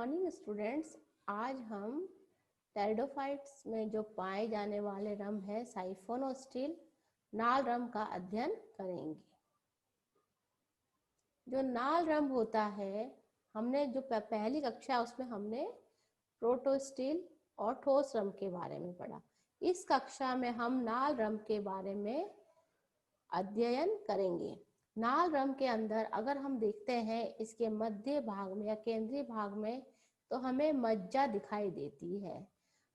Morning students. आज हम pteridophytes में जो पाए जाने वाले रम है साइफोनोस्टिल नाल रम का अध्ययन करेंगे। जो नाल रम होता है, हमने जो पहली कक्षा उसमें हमने प्रोटोस्टिल और ठोस रम के बारे में पढ़ा। इस कक्षा में हम नाल रम के बारे में अध्ययन करेंगे। नाल रम के अंदर अगर हम देखते हैं इसके मध्य भाग में या केंद्रीय भाग में तो हमें मज्जा दिखाई देती है।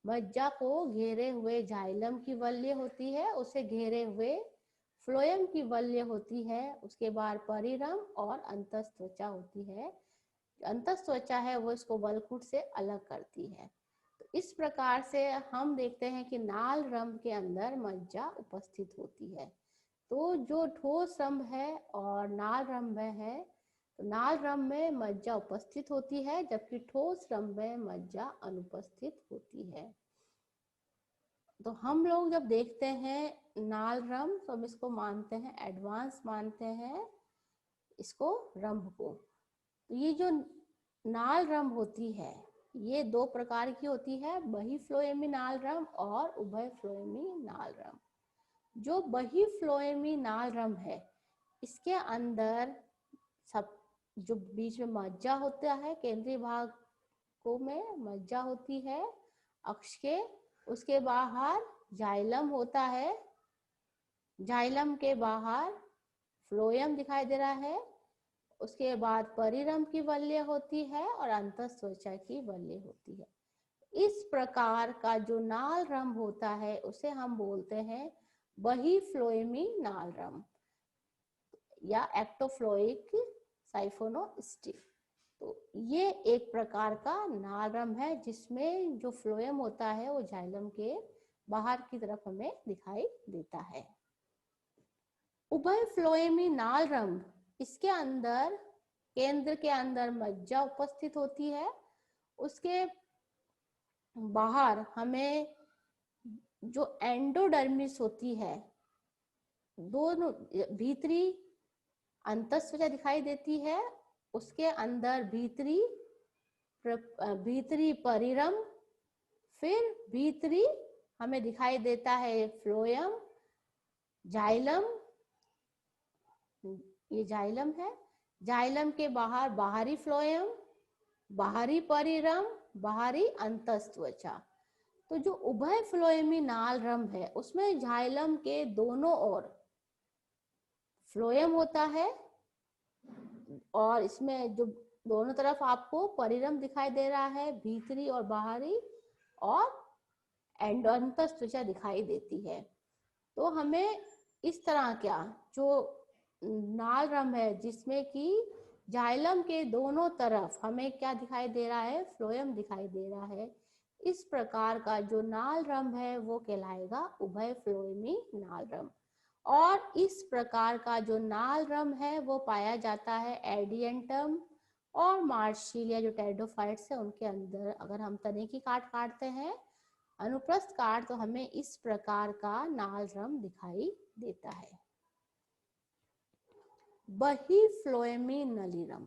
मज्जा को घेरे हुए जाइलम की वल्य होती है, उसे घेरे हुए फ्लोएम की वल्य होती है, उसके बाद परिरम और अंतस्त्वचा होती है। अंतस्त्वचा है वो इसको वलकुट से अलग करती है। तो इस प्रकार से हम देखते हैं कि नाल रम के अंदर मज्जा उपस्थित होती है। तो जो ठोस रम है और नाल रम में है, तो नाल रम में मज्जा उपस्थित होती है जबकि ठोस रम में मज्जा अनुपस्थित होती है। तो हम लोग जब देखते हैं नाल रम तो हम इसको मानते हैं एडवांस, मानते हैं इसको रंभ को। तो ये जो नाल रम होती है ये दो प्रकार की होती है, बही फ्लोएमी नाल रम और उभय फ्लोएमी नाल रम। जो बही फ्लोएमी नाल रम है इसके अंदर सब जो बीच में मज्जा होता है, केंद्रीय भाग को में मज्जा होती है अक्ष के, उसके बाहर जाइलम होता है, जाइलम के बाहर फ्लोएम दिखाई दे रहा है, उसके बाद परिरम की वल्य होती है और अंतस्त्वचा की वल्य होती है। इस प्रकार का जो नाल रम होता है उसे हम बोलते हैं बही फ्लोएमी नाल रम या एक्टोफ्लोइक साइफोनोस्टिल। तो ये एक प्रकार का नाल रम है जिसमें जो फ्लोएम होता है वो जाइलम के बाहर की तरफ हमें दिखाई देता है। उभय फ्लोएमी नाल रम, इसके अंदर केंद्र के अंदर मज्जा उपस्थित होती है, उसके बाहर हमें जो एंडोडर्मिस होती है, दोनों भीतरी अंतस्त्वचा दिखाई देती है, उसके अंदर भीतरी परिरम, फिर भीतरी हमें दिखाई देता है फ्लोएम, जाइलम, ये जाइलम है, जाइलम के बाहर बाहरी फ्लोएम, बाहरी परिरम, बाहरी अंतस्त्वचा। तो जो उभय फ्लोएमी नाल रम है उसमें जाइलम के दोनों ओर फ्लोएम होता है और इसमें जो दोनों तरफ आपको परिरम दिखाई दे रहा है, भीतरी और बाहरी, और अंतस्त्वचा दिखाई देती है। तो हमें इस तरह क्या जो नाल रम है जिसमें कि जाइलम के दोनों तरफ हमें क्या दिखाई दे रहा है, फ्लोएम दिखाई दे रहा है, इस प्रकार का जो नाल रम है वो कहलाएगा उभय फ्लोएमी नाल रम। और इस प्रकार का जो नाल रम है वो पाया जाता है एडियंटम और मार्शिलिया, जो टेरिडोफाइट्स है उनके अंदर। अगर हम तने की काट काटते हैं अनुप्रस्थ काट तो हमें इस प्रकार का नाल रम दिखाई देता है। बही फ्लोएमी नलीरम,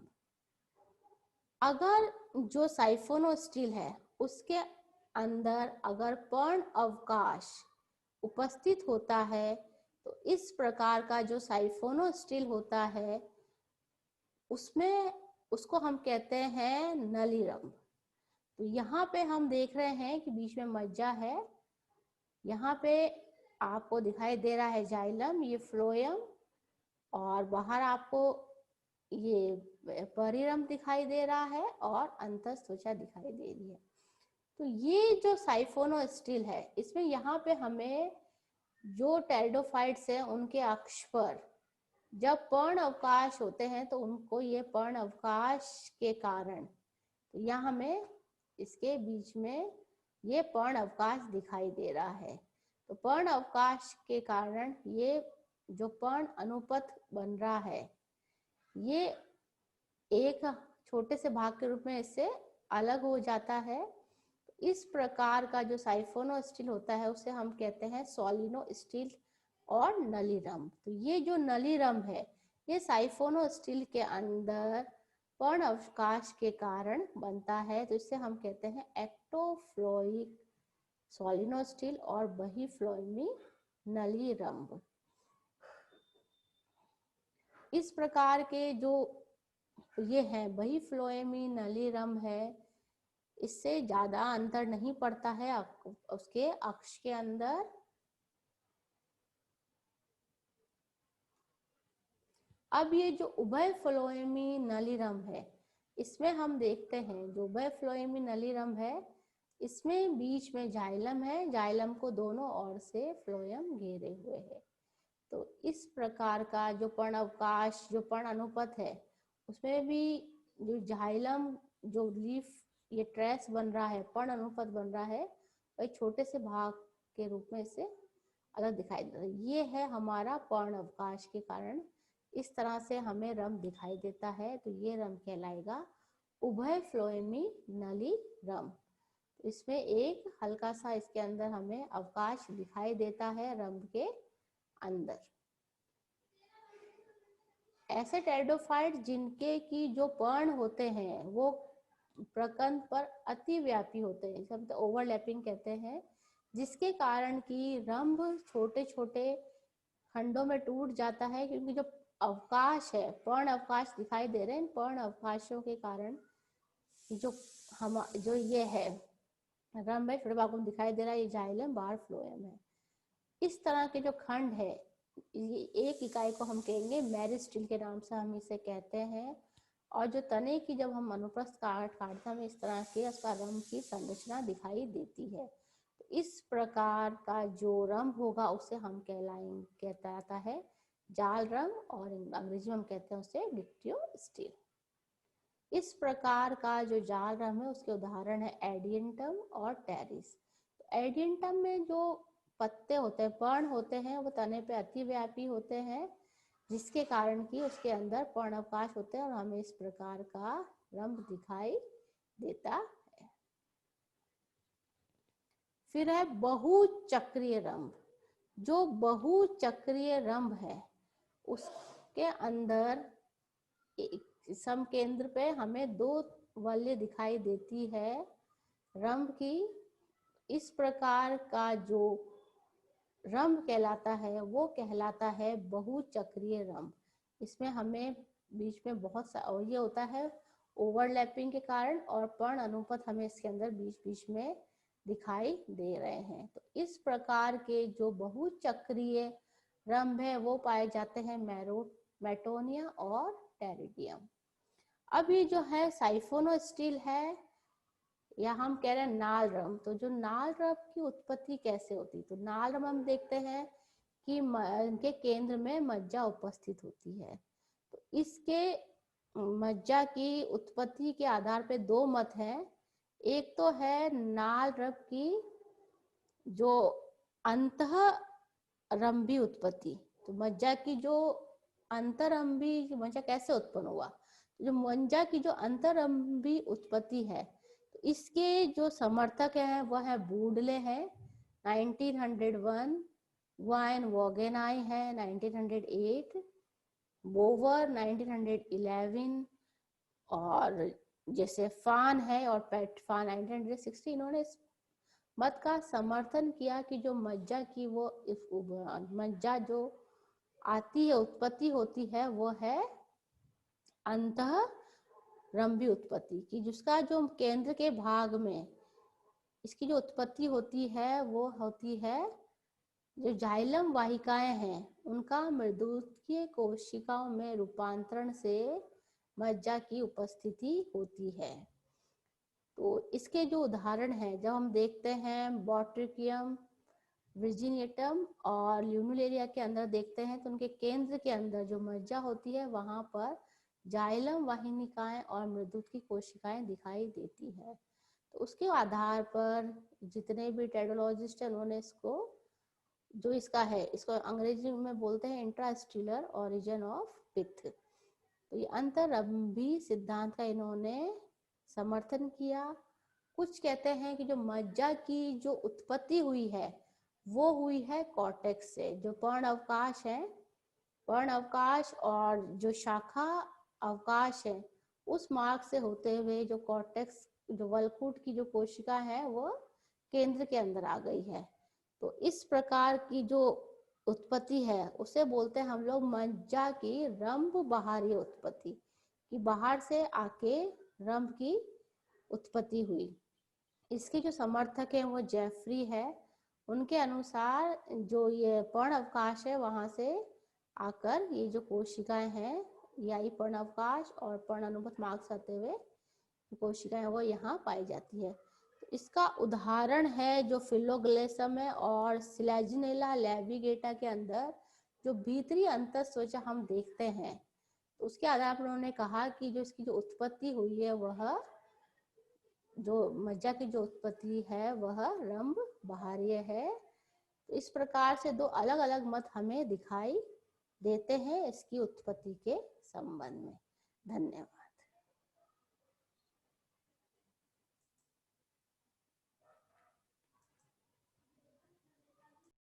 अगर जो साइफोनोस्टिल है उसके अंदर अगर पर्ण अवकाश उपस्थित होता है तो इस प्रकार का जो साइफोनोस्टिल होता है उसमें उसको हम कहते हैं नलीरम। तो यहाँ पे हम देख रहे हैं कि बीच में मज्जा है, यहाँ पे आपको दिखाई दे रहा है जाइलम, ये फ्लोएम, और बाहर आपको ये परिरम दिखाई दे रहा है और अंतस्त्वचा दिखाई दे रही है। तो ये जो साइफोनोस्टिल है इसमें यहाँ पे हमें जो टेरिडोफाइट्स है उनके अक्ष पर जब पर्ण अवकाश होते हैं तो उनको ये पर्ण अवकाश के कारण, तो यहाँ हमें इसके बीच में ये पर्ण अवकाश दिखाई दे रहा है। तो पर्ण अवकाश के कारण ये जो पर्ण अनुपथ बन रहा है ये एक छोटे से भाग के रूप में इससे अलग हो जाता है। इस प्रकार का जो साइफोनोस्टिल होता है उसे हम कहते हैं सोलिनोस्टिल और नलीरम। तो ये जो नलीरम है ये साइफोनोस्टिल के अंदर पर्ण अवकाश के कारण बनता है, तो इससे हम कहते हैं एक्टोफ्लोइक सोलिनोस्टिल और बहिफ्लोएमी नली रंभ। इस प्रकार के जो ये है बहिफ्लोएमी नली रंभ है, इससे ज्यादा अंतर नहीं पड़ता है उसके अक्ष के अंदर। अब ये जो उभय फ्लोएमी नलीरंभ है, इसमें हम देखते हैं जो उभय फ्लोएमी नलीरंभ है, इसमें बीच में जाइलम है, जाइलम को दोनों ओर से फ्लोएम घेरे हुए है। तो इस प्रकार का जो पर्ण अवकाश, जो पर्ण अनुपथ है, उसमें भी जो जाइलम, जो लीफ ये ट्रेस बन रहा है, पर्ण अनुपथ बन रहा है, वही छोटे से भाग के रूप में इसे अलग दिखाई देता है। ये है हमारा पर्ण अवकाश के कारण इस तरह से हमें रंभ दिखाई देता है, तो ये रंभ कहलाएगा उभय फ्लोएमी नली रंभ। इसमें एक हल्का सा इसके अंदर हमें अवकाश दिखाई देता है रंभ के अंदर। ऐसे टेरिडोफाइट जिनके की जो पर्ण होते हैं वो प्रकंद पर अतिव्यापी होते हैं, इसे हम ओवरलैपिंग कहते हैं, जिसके कारण की रंभ छोटे छोटे खंडों में टूट जाता है, क्योंकि जो अवकाश है, पर्ण अवकाश दिखाई दे रहे हैं, पर्ण अवकाशों के कारण जो ये है रंभ है, छोटे भागों में दिखाई दे रहा है, ये जाइलम बाहर फ्लोएम है। इस तरह के जो खंड है, एक इकाई को हम कहेंगे मेरिस्टिल के नाम से हम इसे कहते हैं। और जो तने की जब हम अनुप्रस्थ काटते हैं, हमें इस तरह के उसका रंभ की संरचना दिखाई देती है। तो इस प्रकार का जो रंभ होगा उसे हम कहता जाता है जाल रंभ, और अंग्रेजी में हम कहते हैं उसे डिक्टियोस्टिल। इस प्रकार का जो जाल रंभ है उसके उदाहरण है एडियंटम और टेरिस। तो एडियंटम में जो पत्ते होते हैं, पर्ण होते हैं, वो तने पे अतिव्यापी होते हैं, जिसके कारण कि उसके अंदर पर्ण अवकाश होते हैं और हमें इस प्रकार का रंभ दिखाई देता है। फिर है बहुचक्रीय रंभ। जो बहुचक्रीय रंभ है उसके अंदर सम केंद्र पे हमें दो वलय दिखाई देती है रंभ की। इस प्रकार का जो रंभ कहलाता है वो कहलाता है बहुचक्रीय रंभ। इसमें हमें बीच में बहुत सा और ये होता है ओवरलैपिंग के कारण, और पर्ण अनुपथ हमें इसके अंदर बीच बीच में दिखाई दे रहे हैं। तो इस प्रकार के जो बहुचक्रीय रंभ है वो पाए जाते हैं मेटोनिया और टेरिडियम। अब ये जो है साइफोनोस्टिल है, या हम कह रहे हैं नाल रंभ। तो जो नाल रंभ की उत्पत्ति कैसे होती, तो नाल रंभ हम देखते हैं कि इनके केंद्र में मज्जा उपस्थित होती है। तो इसके मज्जा की उत्पत्ति के आधार पे दो मत हैं। एक तो है नाल रंभ की जो अंतःरंभी उत्पत्ति, तो मज्जा की जो अंतरंभी मज्जा कैसे उत्पन्न हुआ, जो मज्जा की जो अंतरंभी उत्पत्ति है, तो इसके जो समर्थक हैं वह है बूडले हैं 1901, वाइन वोगेनाई है 1908, बोवर 1911, और जैसे फान है और पेटफान 1960। इन्होंने इस मत का समर्थन किया कि जो मज्जा की वो मज्जा जो आती है, उत्पत्ति होती है, वो है अंतःरंभी उत्पत्ति की, जिसका जो केंद्र के भाग में इसकी जो उत्पत्ति होती है वो होती है जो जाइलम वाहिकाएं हैं उनका मृदुकीय कोशिकाओं में रूपांतरण से मज्जा की उपस्थिति होती है। तो इसके जो उदाहरण हैं, जब हम देखते हैं बॉट्रिकियम वर्जिनियटम और ल्यूनुलेरिया के अंदर देखते हैं, तो उनके केंद्र के अंदर जो मज्जा होती है वहां पर जाइलम वाहिनिकाएं और मृदुत की कोशिकाएं दिखाई देती है। तो उसके आधार पर जितने भी टेरिडोलॉजिस्ट हैं उन्होंने इसको जो इसका है, इसको अंग्रेजी में बोलते हैं इंट्रास्टिलर ओरिजिन ऑफ पिथ। तो ये अंतरंभी सिद्धांत का इन्होंने समर्थन किया। कुछ कहते हैं कि जो मज्जा की जो उत्पत्ति हुई है वो हुई है कॉर्टेक्स से। जो पर्ण अवकाश है, पर्ण अवकाश और जो शाखा अवकाश है उस मार्ग से होते हुए जो कॉर्टेक्स, जो वल्कुट की जो कोशिका है वो केंद्र के अंदर आ गई है। तो इस प्रकार की जो उत्पत्ति है उसे बोलते हैं हम लोग मज्जा की रंभ बाहरी उत्पत्ति, कि बाहर से आके रंभ की उत्पत्ति हुई। इसके जो समर्थक हैं वो जेफरी है। उनके अनुसार जो ये पर्ण अवकाश है वहां से आकर ये जो कोशिकाएं हैं, या पर्ण अवकाश और पर्ण अनुगत मार्ग से आते हुए कोशिकाएं वो यहाँ पाई जाती है। तो इसका उदाहरण है जो फिलोग्लेसम है और सिलेजिनेला लेविगेटा के अंदर जो भीतरी अंतःत्वचा हम देखते हैं, तो उसके आधार पर उन्होंने कहा कि जो इसकी जो उत्पत्ति हुई है वह जो मज्जा की जो उत्पत्ति है वह रंभ बाहरीय है। तो इस प्रकार से दो अलग अलग मत हमें दिखाई देते हैं इसकी उत्पत्ति के संबंध में। धन्यवाद।